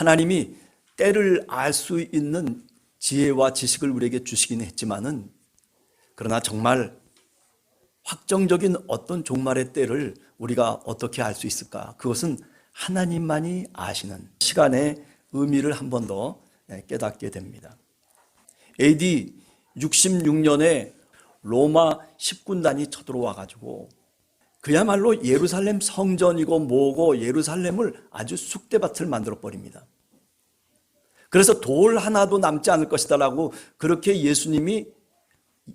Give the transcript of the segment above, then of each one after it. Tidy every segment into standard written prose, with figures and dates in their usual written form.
하나님이 때를 알 수 있는 지혜와 지식을 우리에게 주시긴 했지만은, 그러나 정말 확정적인 어떤 종말의 때를 우리가 어떻게 알 수 있을까? 그것은 하나님만이 아시는 시간의 의미를 한 번 더 깨닫게 됩니다. AD 66년에 로마 10군단이 쳐들어와 가지고 그야말로 예루살렘 성전이고 뭐고 예루살렘을 아주 쑥대밭을 만들어 버립니다. 그래서 돌 하나도 남지 않을 것이다라고 그렇게 예수님이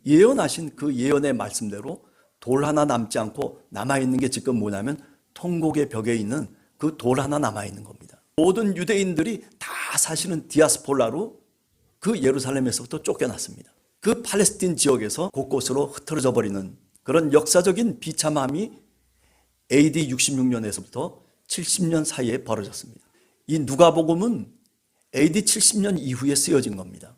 예언하신 그 예언의 말씀대로 돌 하나 남지 않고 남아있는 게 지금 뭐냐면 통곡의 벽에 있는 그 돌 하나 남아있는 겁니다. 모든 유대인들이 다 사실은 디아스폴라로 그 예루살렘에서부터 쫓겨났습니다. 그 팔레스틴 지역에서 곳곳으로 흩어져 버리는 그런 역사적인 비참함이 AD 66년에서부터 70년 사이에 벌어졌습니다. 이 누가복음은 AD 70년 이후에 쓰여진 겁니다.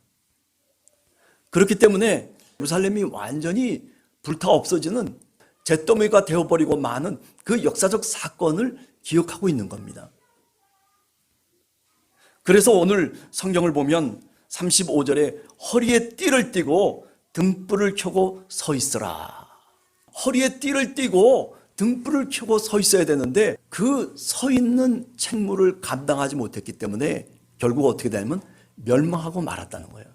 그렇기 때문에 예루살렘이 완전히 불타 없어지는 잿더미가 되어버리고 많은 그 역사적 사건을 기억하고 있는 겁니다. 그래서 오늘 성경을 보면 35절에 허리에 띠를 띠고 등불을 켜고 서 있으라. 허리에 띠를 띠고 등불을 켜고 서 있어야 되는데 그 서 있는 책무를 감당하지 못했기 때문에 결국 어떻게 되냐면 멸망하고 말았다는 거예요.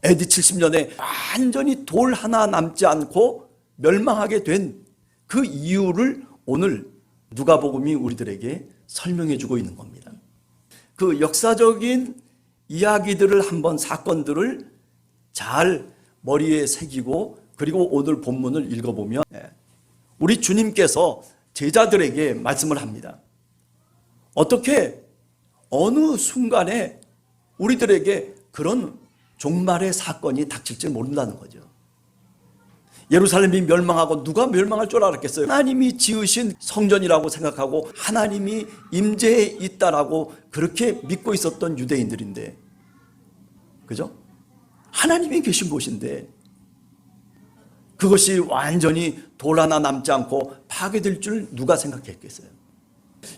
AD 70년에 완전히 돌 하나 남지 않고 멸망하게 된 그 이유를 오늘 누가복음이 우리들에게 설명해 주고 있는 겁니다. 그 역사적인 이야기들을 한번 사건들을 잘 머리에 새기고 그리고 오늘 본문을 읽어보면 우리 주님께서 제자들에게 말씀을 합니다. 어떻게 어느 순간에 우리들에게 그런 종말의 사건이 닥칠지 모른다는 거죠. 예루살렘이 멸망하고 누가 멸망할 줄 알았겠어요? 하나님이 지으신 성전이라고 생각하고 하나님이 임재해 있다라고 그렇게 믿고 있었던 유대인들인데, 그죠? 하나님이 계신 곳인데 그것이 완전히 돌 하나 남지 않고 파괴될 줄 누가 생각했겠어요?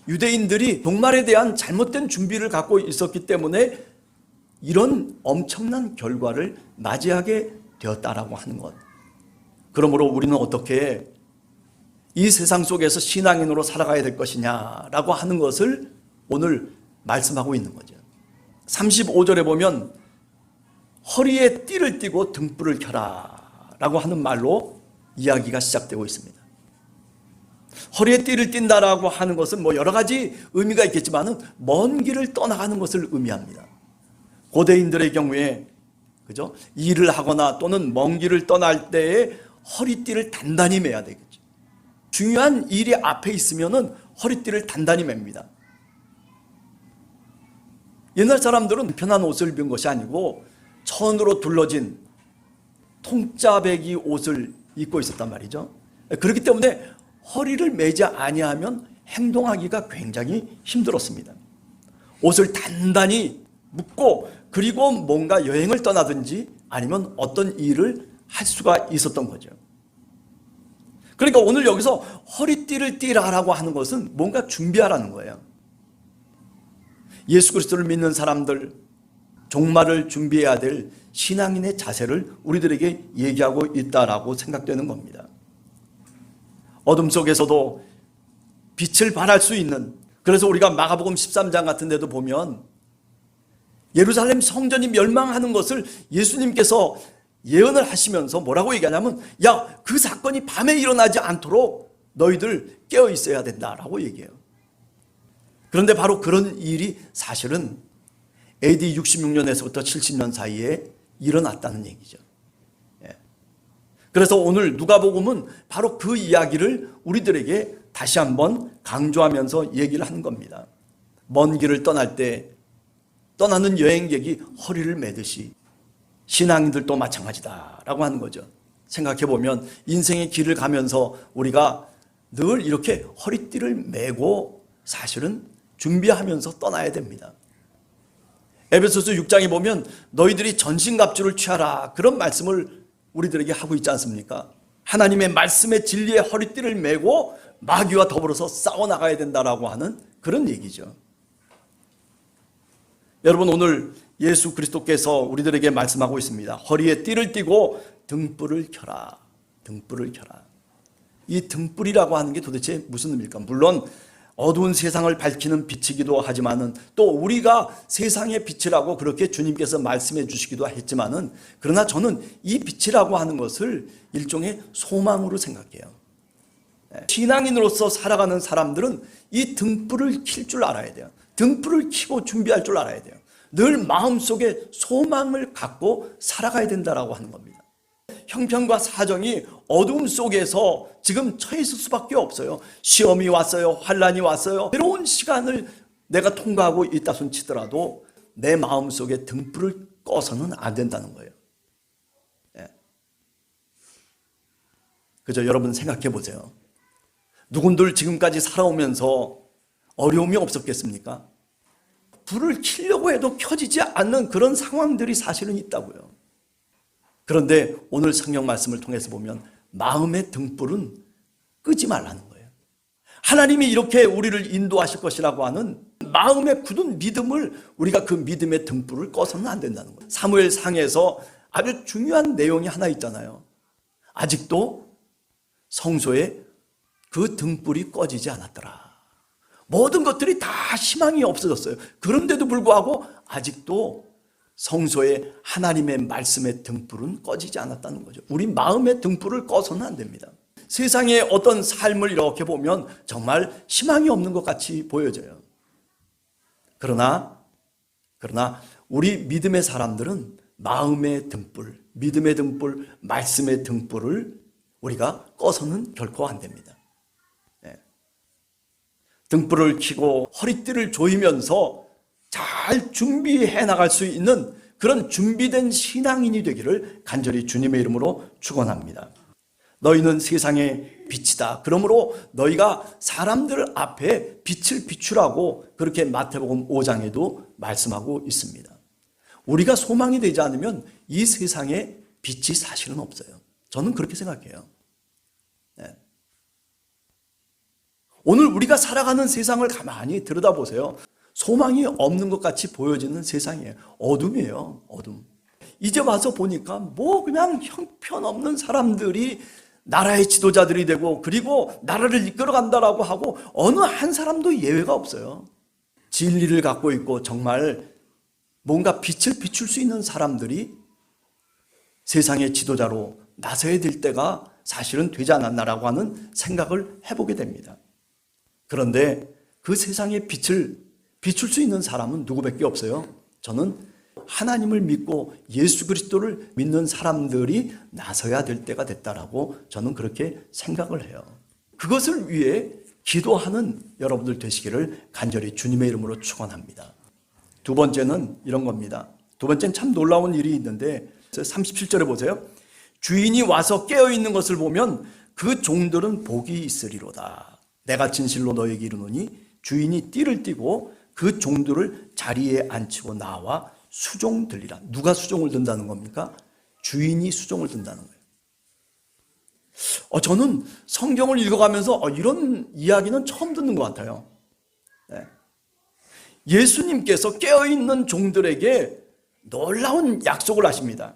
유대인들이 종말에 대한 잘못된 준비를 갖고 있었기 때문에 이런 엄청난 결과를 맞이하게 되었다라고 하는 것. 그러므로 우리는 어떻게 이 세상 속에서 신앙인으로 살아가야 될 것이냐라고 하는 것을 오늘 말씀하고 있는 거죠. 35절에 보면 허리에 띠를 띠고 등불을 켜라 라고 하는 말로 이야기가 시작되고 있습니다. 허리에 띠를 띈다라고 하는 것은 뭐 여러 가지 의미가 있겠지만 먼 길을 떠나가는 것을 의미합니다. 고대인들의 경우에 그죠? 일을 하거나 또는 먼 길을 떠날 때에 허리띠를 단단히 매야 되겠죠. 중요한 일이 앞에 있으면은 허리띠를 단단히 맵니다. 옛날 사람들은 편한 옷을 입은 것이 아니고 천으로 둘러진 통짜배기 옷을 입고 있었단 말이죠. 그렇기 때문에 허리를 매지 아니하면 행동하기가 굉장히 힘들었습니다. 옷을 단단히 묶고 그리고 뭔가 여행을 떠나든지 아니면 어떤 일을 할 수가 있었던 거죠. 그러니까 오늘 여기서 허리띠를 띠라라고 하는 것은 뭔가 준비하라는 거예요. 예수 그리스도를 믿는 사람들, 종말을 준비해야 될 신앙인의 자세를 우리들에게 얘기하고 있다라고 생각되는 겁니다. 어둠 속에서도 빛을 발할 수 있는, 그래서 우리가 마가복음 13장 같은 데도 보면 예루살렘 성전이 멸망하는 것을 예수님께서 예언을 하시면서 뭐라고 얘기하냐면 야, 그 사건이 밤에 일어나지 않도록 너희들 깨어 있어야 된다라고 얘기해요. 그런데 바로 그런 일이 사실은 AD 66년에서부터 70년 사이에 일어났다는 얘기죠. 그래서 오늘 누가복음은 바로 그 이야기를 우리들에게 다시 한번 강조하면서 얘기를 하는 겁니다. 먼 길을 떠날 때 떠나는 여행객이 허리를 매듯이 신앙인들도 마찬가지다라고 하는 거죠. 생각해보면 인생의 길을 가면서 우리가 늘 이렇게 허리띠를 매고 사실은 준비하면서 떠나야 됩니다. 에베소서 6장에 보면 너희들이 전신갑주를 취하라 그런 말씀을 우리들에게 하고 있지 않습니까? 하나님의 말씀의 진리의 허리띠를 매고 마귀와 더불어서 싸워나가야 된다라고 하는 그런 얘기죠. 여러분, 오늘 예수 그리스도께서 우리들에게 말씀하고 있습니다. 허리에 띠를 띠고 등불을 켜라. 등불을 켜라. 이 등불이라고 하는 게 도대체 무슨 의미일까? 물론 어두운 세상을 밝히는 빛이기도 하지만은, 또 우리가 세상의 빛이라고 그렇게 주님께서 말씀해 주시기도 했지만은, 그러나 저는 이 빛이라고 하는 것을 일종의 소망으로 생각해요. 신앙인으로서 살아가는 사람들은 이 등불을 킬 줄 알아야 돼요. 등불을 켜고 준비할 줄 알아야 돼요. 늘 마음속에 소망을 갖고 살아가야 된다라고 하는 겁니다. 형편과 사정이 어두움 속에서 지금 처해 있을 수밖에 없어요. 시험이 왔어요. 환난이 왔어요. 괴로운 시간을 내가 통과하고 있다 손치더라도 내 마음속에 등불을 꺼서는 안 된다는 거예요. 그저 여러분 생각해 보세요. 누군들 지금까지 살아오면서 어려움이 없었겠습니까? 불을 켜려고 해도 켜지지 않는 그런 상황들이 사실은 있다고요. 그런데 오늘 성경 말씀을 통해서 보면 마음의 등불은 끄지 말라는 거예요. 하나님이 이렇게 우리를 인도하실 것이라고 하는 마음의 굳은 믿음을, 우리가 그 믿음의 등불을 꺼서는 안 된다는 거예요. 사무엘상에서 아주 중요한 내용이 하나 있잖아요. 아직도 성소에 그 등불이 꺼지지 않았더라. 모든 것들이 다 희망이 없어졌어요. 그런데도 불구하고 아직도 성소에 하나님의 말씀의 등불은 꺼지지 않았다는 거죠. 우리 마음의 등불을 꺼서는 안 됩니다. 세상의 어떤 삶을 이렇게 보면 정말 희망이 없는 것 같이 보여져요. 그러나 우리 믿음의 사람들은 마음의 등불, 믿음의 등불, 말씀의 등불을 우리가 꺼서는 결코 안 됩니다. 등불을 켜고 허리띠를 조이면서 잘 준비해 나갈 수 있는 그런 준비된 신앙인이 되기를 간절히 주님의 이름으로 축원합니다. 너희는 세상의 빛이다. 그러므로 너희가 사람들 앞에 빛을 비추라고 그렇게 마태복음 5장에도 말씀하고 있습니다. 우리가 소망이 되지 않으면 이 세상에 빛이 사실은 없어요. 저는 그렇게 생각해요. 오늘 우리가 살아가는 세상을 가만히 들여다보세요. 소망이 없는 것 같이 보여지는 세상이에요. 어둠이에요. 어둠. 이제 와서 보니까 그냥 형편없는 사람들이 나라의 지도자들이 되고, 그리고 나라를 이끌어간다라고 하고 어느 한 사람도 예외가 없어요. 진리를 갖고 있고 정말 뭔가 빛을 비출 수 있는 사람들이 세상의 지도자로 나서야 될 때가 사실은 되지 않았나라고 하는 생각을 해보게 됩니다. 그런데 그 세상의 빛을 비출 수 있는 사람은 누구밖에 없어요. 저는 하나님을 믿고 예수 그리스도를 믿는 사람들이 나서야 될 때가 됐다라고 저는 그렇게 생각을 해요. 그것을 위해 기도하는 여러분들 되시기를 간절히 주님의 이름으로 축원합니다. 두 번째는 이런 겁니다. 두 번째는 참 놀라운 일이 있는데 37절에 보세요. 주인이 와서 깨어있는 것을 보면 그 종들은 복이 있으리로다. 내가 진실로 너에게 이르노니 주인이 띠를 띠고 그 종들을 자리에 앉히고 나와 수종 들리라. 누가 수종을 든다는 겁니까? 주인이 수종을 든다는 거예요. 저는 성경을 읽어가면서 이런 이야기는 처음 듣는 것 같아요. 예수님께서 깨어있는 종들에게 놀라운 약속을 하십니다.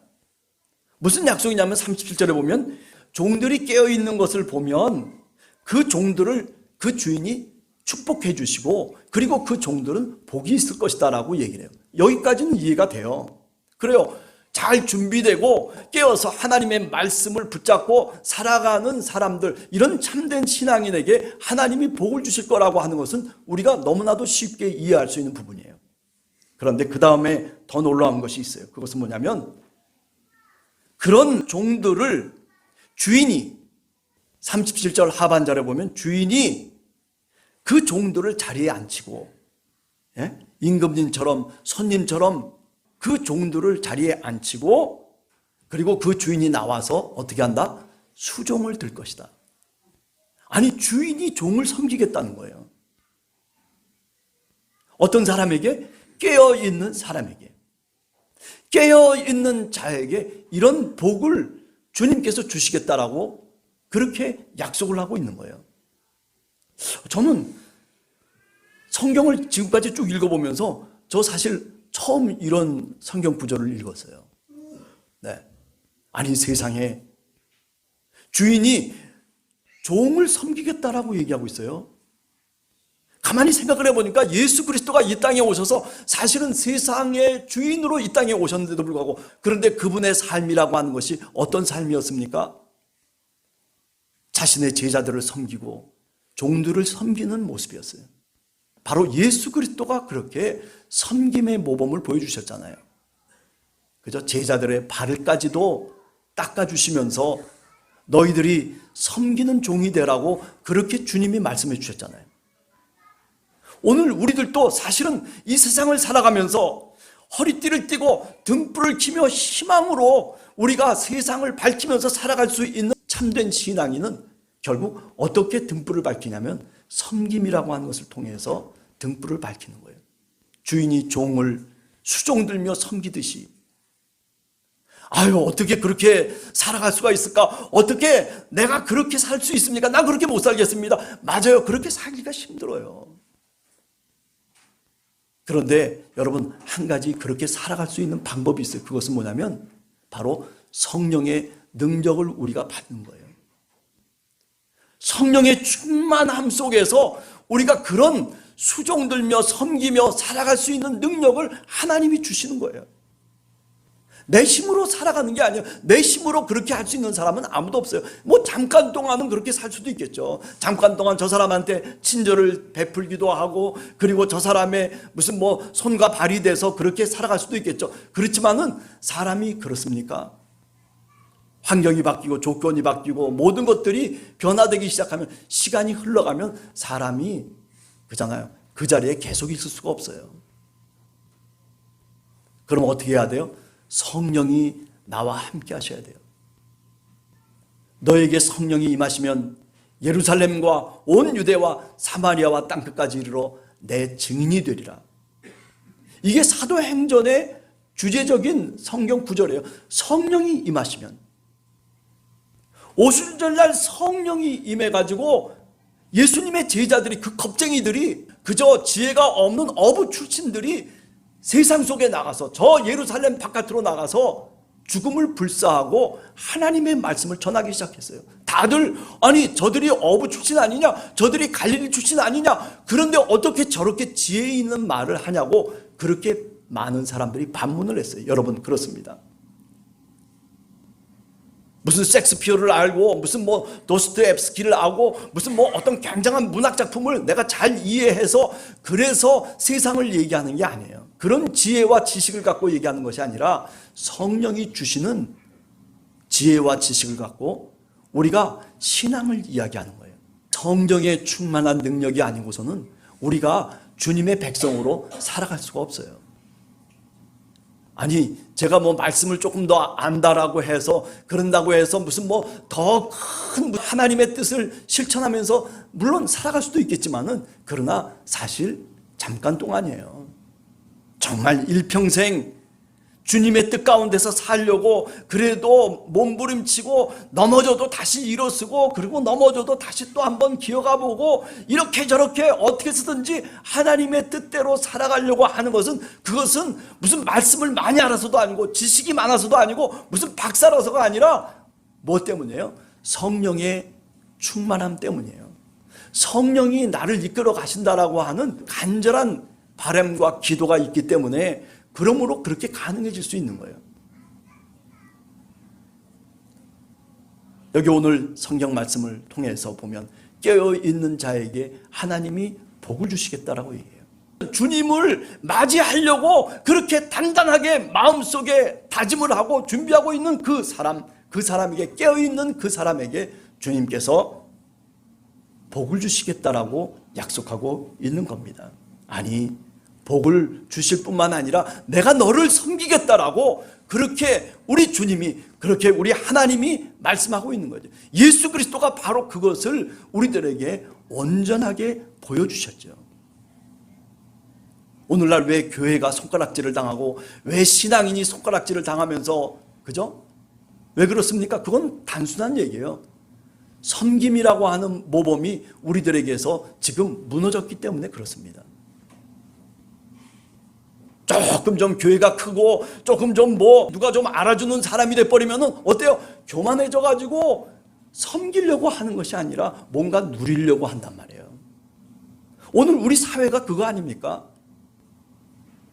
무슨 약속이냐면 37절에 보면 종들이 깨어있는 것을 보면 그 종들을 그 주인이 축복해 주시고, 그리고 그 종들은 복이 있을 것이다 라고 얘기를 해요. 여기까지는 이해가 돼요. 그래요. 잘 준비되고 깨어서 하나님의 말씀을 붙잡고 살아가는 사람들, 이런 참된 신앙인에게 하나님이 복을 주실 거라고 하는 것은 우리가 너무나도 쉽게 이해할 수 있는 부분이에요. 그런데 그 다음에 더 놀라운 것이 있어요. 그것은 뭐냐면 그런 종들을 주인이 37절 하반절에 보면 주인이 그 종들을 자리에 앉히고, 임금님처럼 손님처럼 그 종들을 자리에 앉히고, 그리고 그 주인이 나와서 어떻게 한다? 수종을 들 것이다. 아니, 주인이 종을 섬기겠다는 거예요. 어떤 사람에게? 깨어있는 사람에게, 깨어있는 자에게 이런 복을 주님께서 주시겠다라고 그렇게 약속을 하고 있는 거예요. 저는 성경을 지금까지 쭉 읽어보면서 저 사실 처음 이런 성경 구절을 읽었어요. 네. 아니, 세상에 주인이 종을 섬기겠다라고 얘기하고 있어요. 가만히 생각을 해보니까 예수 그리스도가 이 땅에 오셔서 사실은 세상의 주인으로 이 땅에 오셨는데도 불구하고, 그런데 그분의 삶이라고 하는 것이 어떤 삶이었습니까? 자신의 제자들을 섬기고 종들을 섬기는 모습이었어요. 바로 예수 그리스도가 그렇게 섬김의 모범을 보여주셨잖아요. 그죠? 제자들의 발을까지도 닦아주시면서 너희들이 섬기는 종이 되라고 그렇게 주님이 말씀해 주셨잖아요. 오늘 우리들도 사실은 이 세상을 살아가면서 허리띠를 띠고 등불을 켜며 희망으로 우리가 세상을 밝히면서 살아갈 수 있는 참된 신앙인은 결국 어떻게 등불을 밝히냐면 섬김이라고 하는 것을 통해서 등불을 밝히는 거예요. 주인이 종을 수종들며 섬기듯이. 아유, 어떻게 그렇게 살아갈 수가 있을까? 어떻게 내가 그렇게 살 수 있습니까? 나 그렇게 못 살겠습니다. 맞아요. 그렇게 살기가 힘들어요. 그런데 여러분, 한 가지 그렇게 살아갈 수 있는 방법이 있어요. 그것은 뭐냐면 바로 성령의 능력을 우리가 받는 거예요. 성령의 충만함 속에서 우리가 그런 수종들며 섬기며 살아갈 수 있는 능력을 하나님이 주시는 거예요. 내 힘으로 살아가는 게 아니에요. 내 힘으로 그렇게 할 수 있는 사람은 아무도 없어요. 뭐 잠깐 동안은 그렇게 살 수도 있겠죠. 잠깐 동안 저 사람한테 친절을 베풀기도 하고, 그리고 저 사람의 무슨 뭐 손과 발이 돼서 그렇게 살아갈 수도 있겠죠. 그렇지만은 사람이 그렇습니까? 환경이 바뀌고 조건이 바뀌고 모든 것들이 변화되기 시작하면, 시간이 흘러가면 사람이 그잖아요. 그 자리에 계속 있을 수가 없어요. 그럼 어떻게 해야 돼요? 성령이 나와 함께 하셔야 돼요. 너에게 성령이 임하시면 예루살렘과 온 유대와 사마리아와 땅끝까지 이르러 내 증인이 되리라. 이게 사도행전의 주제적인 성경 구절이에요. 성령이 임하시면, 오순절날 성령이 임해가지고 예수님의 제자들이, 그 겁쟁이들이, 그저 지혜가 없는 어부 출신들이 세상 속에 나가서, 저 예루살렘 바깥으로 나가서 죽음을 불사하고 하나님의 말씀을 전하기 시작했어요. 다들 아니 저들이 어부 출신 아니냐, 저들이 갈릴리 출신 아니냐, 그런데 어떻게 저렇게 지혜 있는 말을 하냐고 그렇게 많은 사람들이 반문을 했어요. 여러분, 그렇습니다. 무슨 섹스피어를 알고, 무슨 뭐 도스토옙스키를 알고, 무슨 뭐 어떤 굉장한 문학 작품을 내가 잘 이해해서 그래서 세상을 얘기하는 게 아니에요. 그런 지혜와 지식을 갖고 얘기하는 것이 아니라 성령이 주시는 지혜와 지식을 갖고 우리가 신앙을 이야기하는 거예요. 성령의 충만한 능력이 아니고서는 우리가 주님의 백성으로 살아갈 수가 없어요. 아니, 제가 뭐 말씀을 조금 더 안다라고 해서, 그런다고 해서 무슨 뭐 더 큰 하나님의 뜻을 실천하면서 물론 살아갈 수도 있겠지만은, 그러나 사실 잠깐 동안이에요. 정말 일평생 주님의 뜻 가운데서 살려고 그래도 몸부림치고 넘어져도 다시 일어서고, 그리고 넘어져도 다시 또 한번 기어가 보고, 이렇게 저렇게 어떻게 쓰든지 하나님의 뜻대로 살아가려고 하는 것은, 그것은 무슨 말씀을 많이 알아서도 아니고 지식이 많아서도 아니고 무슨 박사라서가 아니라 뭐 때문이에요? 성령의 충만함 때문이에요. 성령이 나를 이끌어 가신다라고 하는 간절한 바람과 기도가 있기 때문에, 그러므로 그렇게 가능해질 수 있는 거예요. 여기 오늘 성경 말씀을 통해서 보면 깨어있는 자에게 하나님이 복을 주시겠다라고 얘기해요. 주님을 맞이하려고 그렇게 단단하게 마음속에 다짐을 하고 준비하고 있는 그 사람에게, 깨어있는 그 사람에게 주님께서 복을 주시겠다라고 약속하고 있는 겁니다. 아니, 복을 주실 뿐만 아니라 내가 너를 섬기겠다라고 그렇게 우리 주님이, 그렇게 우리 하나님이 말씀하고 있는 거죠. 예수 그리스도가 바로 그것을 우리들에게 온전하게 보여주셨죠. 오늘날 왜 교회가 손가락질을 당하고, 왜 신앙인이 손가락질을 당하면서, 그죠? 왜 그렇습니까? 그건 단순한 얘기예요. 섬김이라고 하는 모범이 우리들에게서 지금 무너졌기 때문에 그렇습니다. 조금 좀 교회가 크고 조금 좀 뭐 누가 좀 알아주는 사람이 돼버리면은 어때요? 교만해져가지고 섬기려고 하는 것이 아니라 뭔가 누리려고 한단 말이에요. 오늘 우리 사회가 그거 아닙니까?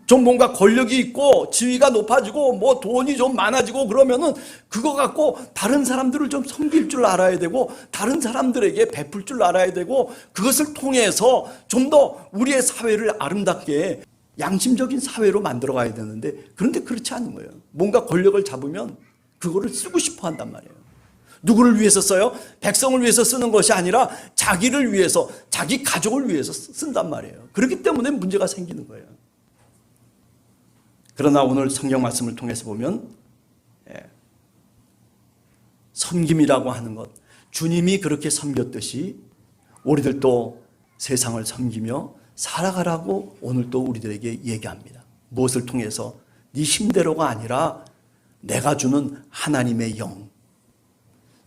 좀 뭔가 권력이 있고 지위가 높아지고 뭐 돈이 좀 많아지고 그러면은 그거 갖고 다른 사람들을 좀 섬길 줄 알아야 되고 다른 사람들에게 베풀 줄 알아야 되고 그것을 통해서 좀 더 우리의 사회를 아름답게 양심적인 사회로 만들어 가야 되는데 그런데 그렇지 않은 거예요. 뭔가 권력을 잡으면 그거를 쓰고 싶어 한단 말이에요. 누구를 위해서 써요? 백성을 위해서 쓰는 것이 아니라 자기를 위해서, 자기 가족을 위해서 쓴단 말이에요. 그렇기 때문에 문제가 생기는 거예요. 그러나 오늘 성경 말씀을 통해서 보면 섬김이라고 하는 것, 주님이 그렇게 섬겼듯이 우리들도 세상을 섬기며 살아가라고 오늘 또 우리들에게 얘기합니다. 무엇을 통해서? 네 힘대로가 아니라 내가 주는 하나님의 영,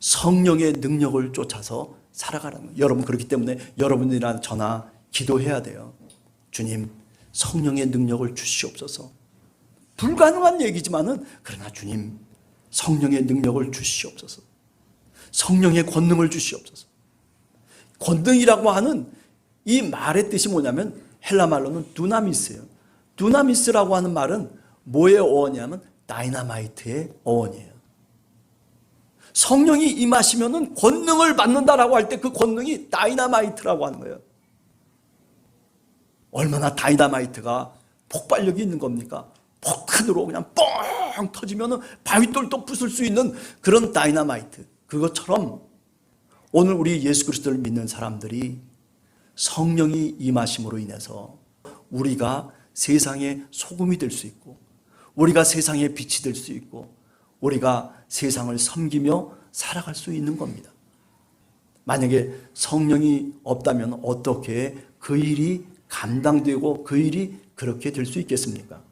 성령의 능력을 쫓아서 살아가라는 거예요. 여러분, 그렇기 때문에 여러분이나 저나 기도해야 돼요. 주님, 성령의 능력을 주시옵소서. 불가능한 얘기지만은 그러나 주님, 성령의 능력을 주시옵소서. 성령의 권능을 주시옵소서. 권능이라고 하는 이 말의 뜻이 뭐냐면 헬라 말로는 두나미스예요. 두나미스라고 하는 말은 뭐의 어원이냐면 다이나마이트의 어원이에요. 성령이 임하시면은 권능을 받는다라고 할 때 그 권능이 다이나마이트라고 하는 거예요. 얼마나 다이나마이트가 폭발력이 있는 겁니까? 폭탄으로 그냥 뻥 터지면은 바위돌도 부술 수 있는 그런 다이나마이트. 그것처럼 오늘 우리 예수 그리스도를 믿는 사람들이 성령이 임하심으로 인해서 우리가 세상의 소금이 될 수 있고 우리가 세상의 빛이 될 수 있고 우리가 세상을 섬기며 살아갈 수 있는 겁니다. 만약에 성령이 없다면 어떻게 그 일이 감당되고 그 일이 그렇게 될 수 있겠습니까?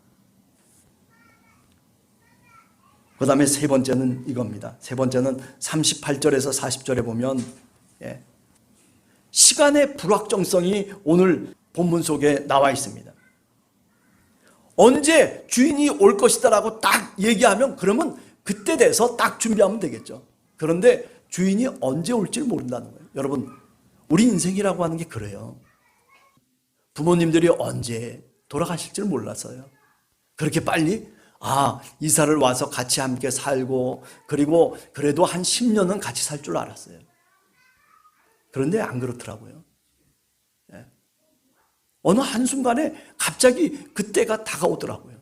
그 다음에 세 번째는 이겁니다. 세 번째는 38절에서 40절에 보면 시간의 불확정성이 오늘 본문 속에 나와 있습니다. 언제 주인이 올 것이다라고 딱 얘기하면 그러면 그때 돼서 딱 준비하면 되겠죠. 그런데 주인이 언제 올지 모른다는 거예요. 여러분, 우리 인생이라고 하는 게 그래요. 부모님들이 언제 돌아가실 줄 몰랐어요. 그렇게 빨리 이사를 와서 같이 함께 살고 그리고 그래도 한 10년은 같이 살 줄 알았어요. 그런데 안 그렇더라고요. 어느 한순간에 갑자기 그때가 다가오더라고요.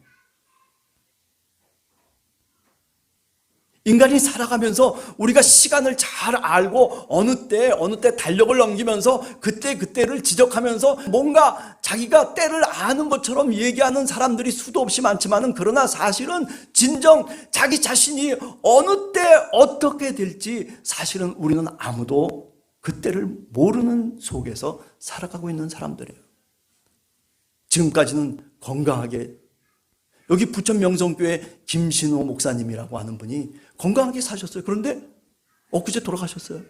인간이 살아가면서 우리가 시간을 잘 알고 어느 때 달력을 넘기면서 그때를 지적하면서 뭔가 자기가 때를 아는 것처럼 얘기하는 사람들이 수도 없이 많지만은 그러나 사실은 진정 자기 자신이 어느 때 어떻게 될지 사실은 우리는 아무도 그때를 모르는 속에서 살아가고 있는 사람들이에요. 지금까지는 건강하게 여기 부천 명성교회 김신호 목사님이라고 하는 분이 건강하게 사셨어요. 그런데 엊그제 돌아가셨어요.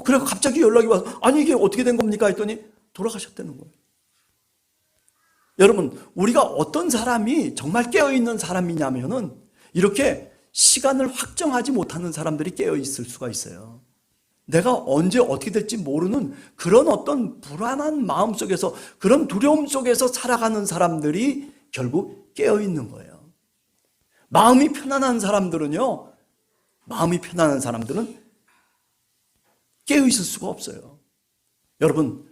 그래서 갑자기 연락이 와서 아니 이게 어떻게 된 겁니까? 했더니 돌아가셨다는 거예요. 여러분, 우리가 어떤 사람이 정말 깨어있는 사람이냐면은 이렇게 시간을 확정하지 못하는 사람들이 깨어있을 수가 있어요. 내가 언제 어떻게 될지 모르는 그런 어떤 불안한 마음 속에서 그런 두려움 속에서 살아가는 사람들이 결국 깨어있는 거예요. 마음이 편안한 사람들은 깨어있을 수가 없어요. 여러분,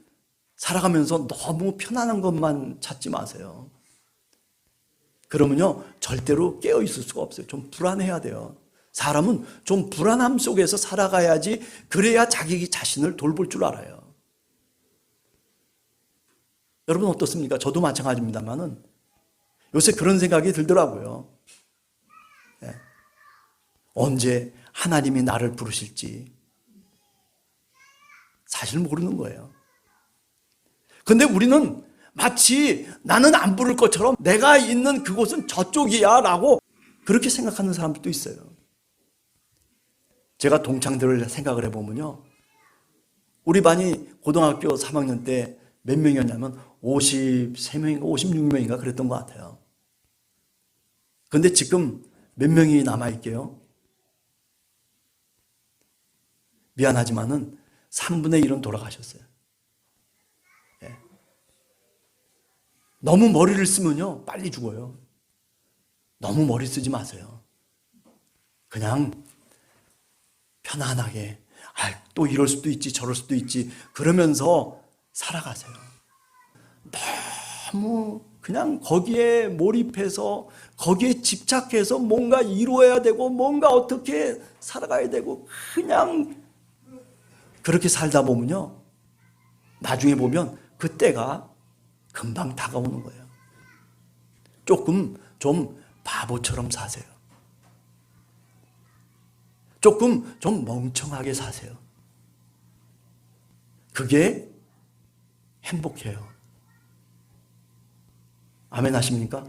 살아가면서 너무 편안한 것만 찾지 마세요. 그러면요 절대로 깨어있을 수가 없어요. 좀 불안해야 돼요. 사람은 좀 불안함 속에서 살아가야지 그래야 자기 자신을 돌볼 줄 알아요. 여러분 어떻습니까? 저도 마찬가지입니다만은 요새 그런 생각이 들더라고요. 언제 하나님이 나를 부르실지 사실 모르는 거예요. 근데 우리는 마치 나는 안 부를 것처럼 내가 있는 그곳은 저쪽이야 라고 그렇게 생각하는 사람들도 있어요. 제가 동창들을 생각을 해보면요, 우리 반이 고등학교 3학년 때 몇 명이었냐면 53명인가 56명인가 그랬던 것 같아요. 그런데 지금 몇 명이 남아있게요? 미안하지만은 3분의 1은 돌아가셨어요. 예. 너무 머리를 쓰면요, 빨리 죽어요. 너무 머리 쓰지 마세요. 그냥 편안하게, 또 이럴 수도 있지, 저럴 수도 있지, 그러면서 살아가세요. 너무 그냥 거기에 몰입해서, 거기에 집착해서 뭔가 이루어야 되고, 뭔가 어떻게 살아가야 되고, 그냥 그렇게 살다 보면요, 나중에 보면 그때가 금방 다가오는 거예요. 조금 좀 바보처럼 사세요. 조금 좀 멍청하게 사세요. 그게 행복해요. 아멘 하십니까?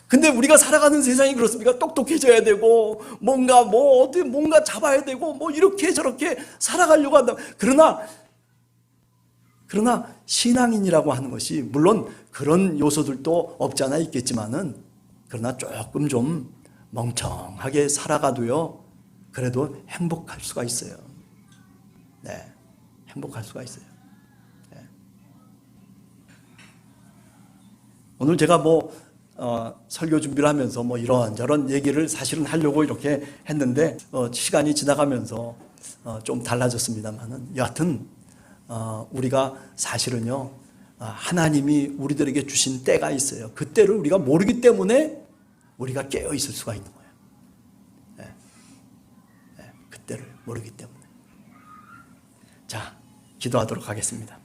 근데 우리가 살아가는 세상이 그렇습니까? 똑똑해져야 되고, 뭔가 잡아야 되고, 이렇게 저렇게 살아가려고 한다. 그러나 신앙인이라고 하는 것이, 물론 그런 요소들도 없지 않아 있겠지만은, 그러나 조금 좀 멍청하게 살아가도요, 그래도 행복할 수가 있어요. 네. 행복할 수가 있어요. 네. 오늘 제가 설교 준비를 하면서 이런저런 얘기를 사실은 하려고 이렇게 했는데, 시간이 지나가면서 좀 달라졌습니다만은, 여하튼, 우리가 사실은요, 하나님이 우리들에게 주신 때가 있어요. 그 때를 우리가 모르기 때문에 우리가 깨어 있을 수가 있는 거예요. 네. 네. 그 때를 모르기 때문에. 자, 기도하도록 하겠습니다.